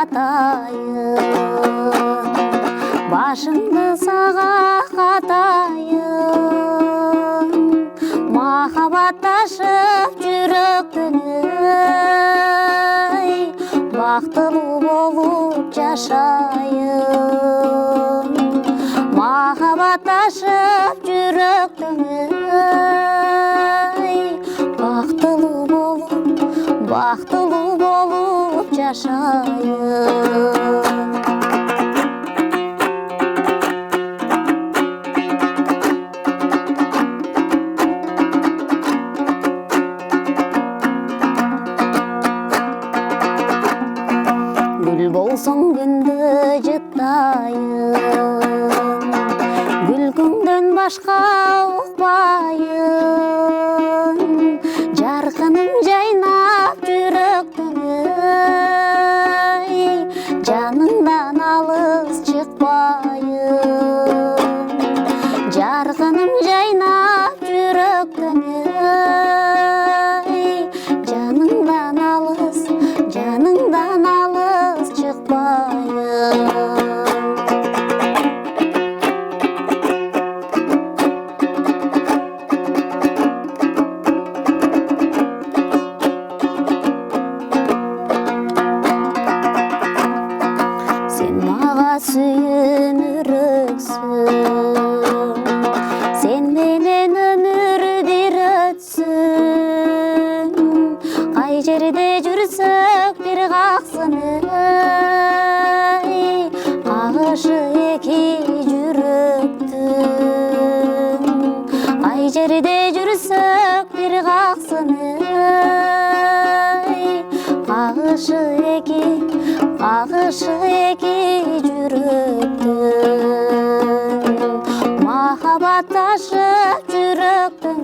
атайын, башыңды саға қатайын, махаббатташып жүректің бақтылы болып жашайын, махаббатташып жүректің бақтылы болып жашайын. Gül bolsun günde jıttayın, gülküңдөн başka uqbayın, jarqıным жайнап жүректің жаныңдан алыс çıkпайын, жарқыным жайнап жүректің жаныңдан алыс çıkпайын. Sen mağa sүйінірексің, sen менен өмір өтсін, қай жерде жүрсек бір қақсын қағышы екі жүректің, қай жерде жүрсек бір қақсын қағышы екі жүректің, махаббатташып жүректің